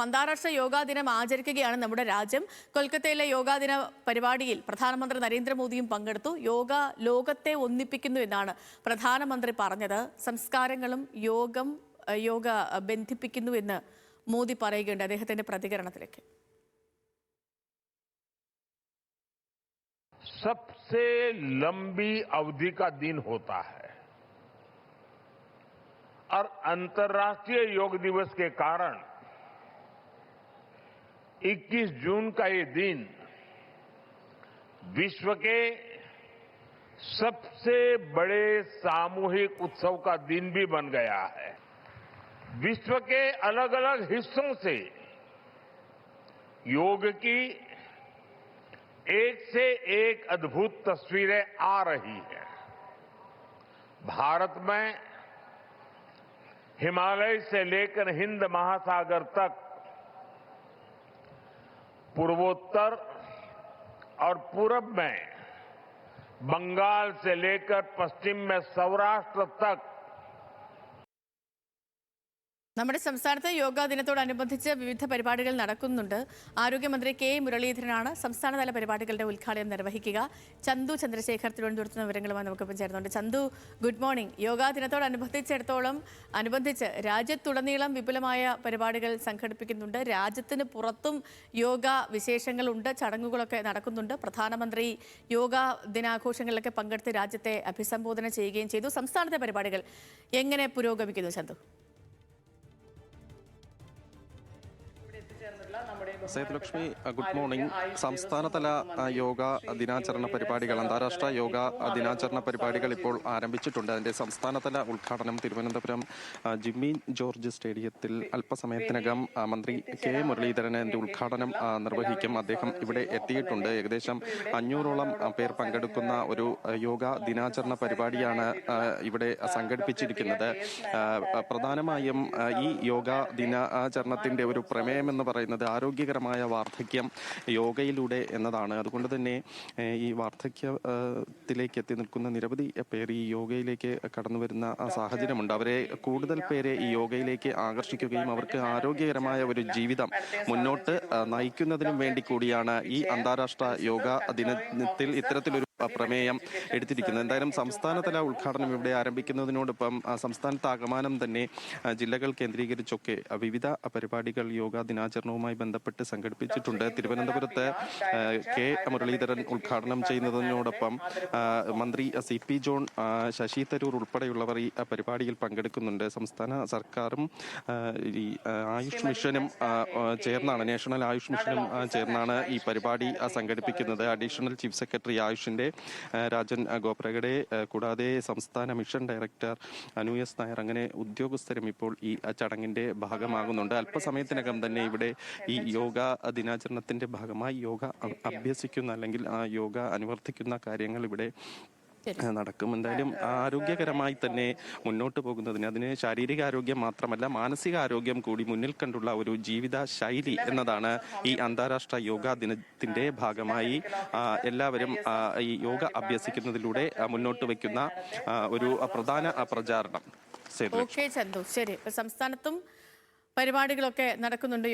അന്താരാഷ്ട്ര യോഗാ ദിനം ആചരിക്കുകയാണ് നമ്മുടെ രാജ്യം. കൊൽക്കത്തയിലെ യോഗാ ദിന പരിപാടിയിൽ പ്രധാനമന്ത്രി നരേന്ദ്രമോദിയും പങ്കെടുത്തു. യോഗ ലോകത്തെ ഒന്നിപ്പിക്കുന്നു എന്നാണ് പ്രധാനമന്ത്രി പറഞ്ഞത്. സംസ്കാരങ്ങളും യോഗ ബന്ധിപ്പിക്കുന്നു എന്ന് മോദി പറയുകയുണ്ട്. അദ്ദേഹത്തിന്റെ പ്രതികരണത്തിലേക്ക്. सबसे लंबी अवधि का दिन होता है और अंतर्राष्ट्रीय योग दिवस के कारण 21 जून का ये दिन विश्व के सबसे बड़े सामूहिक उत्सव का दिन भी बन गया है। विश्व के अलग अलग हिस्सों से योग की एक से एक अद्भुत तस्वीरें आ रही हैं। भारत में हिमालय से लेकर हिंद महासागर तक, पूर्वोत्तर और पूरब में बंगाल से लेकर पश्चिम में सौराष्ट्र तक നമ്മുടെ സംസ്ഥാനത്ത് യോഗാ ദിനത്തോടനുബന്ധിച്ച് വിവിധ പരിപാടികൾ നടക്കുന്നുണ്ട്. ആരോഗ്യമന്ത്രി കെ മുരളീധരനാണ് സംസ്ഥാനതല പരിപാടികളുടെ ഉദ്ഘാടനം നിർവഹിക്കുക. ചന്തു ചന്ദ്രശേഖർ തിരുവനന്തപുരത്ത് നിന്ന് വിവരങ്ങളുമായി നമുക്കിപ്പം ചേർന്നുണ്ട്. Chandu, good morning. യോഗാ ദിനത്തോടനുബന്ധിച്ച് രാജ്യത്തുടനീളം വിപുലമായ പരിപാടികൾ സംഘടിപ്പിക്കുന്നുണ്ട്. രാജ്യത്തിന് പുറത്തും യോഗ വിശേഷങ്ങളുണ്ട്, ചടങ്ങുകളൊക്കെ നടക്കുന്നുണ്ട്. പ്രധാനമന്ത്രി യോഗാ ദിനാഘോഷങ്ങളിലൊക്കെ പങ്കെടുത്ത് രാജ്യത്തെ അഭിസംബോധന ചെയ്യുകയും ചെയ്തു. സംസ്ഥാനത്തെ പരിപാടികൾ എങ്ങനെ പുരോഗമിക്കുന്നു ചന്തു? Sethulakshmi, good morning. സംസ്ഥാനതല യോഗ ദിനാചരണ പരിപാടികൾ, അന്താരാഷ്ട്ര യോഗ ദിനാചരണ പരിപാടികൾ ഇപ്പോൾ ആരംഭിച്ചിട്ടുണ്ട്. അതിന്റെ സംസ്ഥാനതല ഉദ്ഘാടനം തിരുവനന്തപുരം ജിമ്മി ജോർജ് സ്റ്റേഡിയത്തിൽ അല്പസമയത്തിനകം മന്ത്രി കെ മുരളീധരൻ അതിന്റെ ഉദ്ഘാടനം നിർവഹിക്കും. അദ്ദേഹം ഇവിടെ എത്തിയിട്ടുണ്ട്. ഏകദേശം 500ഓളം പേർ പങ്കെടുക്കുന്ന ഒരു യോഗ ദിനാചരണ പരിപാടിയാണ് ഇവിടെ സംഘടിപ്പിച്ചിരിക്കുന്നത്. പ്രധാനമായും ഈ യോഗ ദിനാചരണത്തിന്റെ ഒരു പ്രമേയം എന്ന് പറയുന്നത് ആരോഗ്യകരമായ വാർദ്ധക്യം യോഗയിലൂടെ എന്നതാണ്. അതുകൊണ്ട് തന്നെ ഈ വാർദ്ധക്യത്തിലേക്ക് എത്തി നിൽക്കുന്ന നിരവധി പേർ ഈ യോഗയിലേക്ക് കടന്നു വരുന്ന സാഹചര്യമുണ്ട്. അവരെ കൂടുതൽ പേരെ ഈ യോഗയിലേക്ക് ആകർഷിക്കുകയും അവർക്ക് ആരോഗ്യകരമായ ഒരു ജീവിതം മുന്നോട്ട് നയിക്കുന്നതിനും വേണ്ടി കൂടിയാണ് ഈ അന്താരാഷ്ട്ര യോഗ ദിനത്തിൽ ഇത്തരത്തിലൊരു പ്രമേയം എടുത്തിരിക്കുന്നത്. എന്തായാലും സംസ്ഥാനതല ഉദ്ഘാടനം ഇവിടെ ആരംഭിക്കുന്നതിനോടൊപ്പം സംസ്ഥാനത്താകമാനം തന്നെ ജില്ലകൾ കേന്ദ്രീകരിച്ചൊക്കെ വിവിധ പരിപാടികൾ യോഗാ ദിനാചരണവുമായി ബന്ധപ്പെട്ട് സംഘടിപ്പിച്ചിട്ടുണ്ട്. തിരുവനന്തപുരത്ത് കെ മുരളീധരൻ ഉദ്ഘാടനം ചെയ്യുന്നതിനോടൊപ്പം മന്ത്രി CP ജോൺ, ശശി തരൂർ ഉൾപ്പെടെയുള്ളവർ ഈ പരിപാടിയിൽ പങ്കെടുക്കുന്നുണ്ട്. സംസ്ഥാന സർക്കാരും ഈ ആയുഷ് മിഷനും ചേർന്നാണ്, നാഷണൽ ആയുഷ് മിഷനും ചേർന്നാണ് ഈ പരിപാടി സംഘടിപ്പിക്കുന്നത്. അഡീഷണൽ ചീഫ് സെക്രട്ടറി ആയുഷിന്റെ രാജൻ ഗോപ്രഗഡെ, കൂടാതെ സംസ്ഥാന mission director Anu S Nair, അങ്ങനെ ഉദ്യോഗസ്ഥരും ഇപ്പോൾ ഈ ചടങ്ങിന്റെ ഭാഗമാകുന്നുണ്ട്. അല്പസമയത്തിനകം തന്നെ ഇവിടെ ഈ യോഗ ദിനാചരണത്തിന്റെ ഭാഗമായി യോഗ അഭ്യസിക്കുന്ന അല്ലെങ്കിൽ യോഗ അനുവർത്തിക്കുന്ന കാര്യങ്ങൾ ഇവിടെ നടക്കും. എന്തായാലും ആരോഗ്യകരമായി തന്നെ മുന്നോട്ട് പോകുന്നതിന് അതിന് ശാരീരിക ആരോഗ്യം മാത്രമല്ല മാനസിക ആരോഗ്യം കൂടി മുന്നിൽ കണ്ടുള്ള ഒരു ജീവിത ശൈലി എന്നതാണ് ഈ അന്താരാഷ്ട്ര യോഗാ ദിനത്തിന്റെ ഭാഗമായി എല്ലാവരും ഈ യോഗ അഭ്യസിക്കുന്നതിലൂടെ മുന്നോട്ട് വയ്ക്കുന്ന ഒരു പ്രധാന പ്രചാരണം. ശരി, സംസ്ഥാനത്തും പരിപാടികളൊക്കെ നടക്കുന്നുണ്ട്.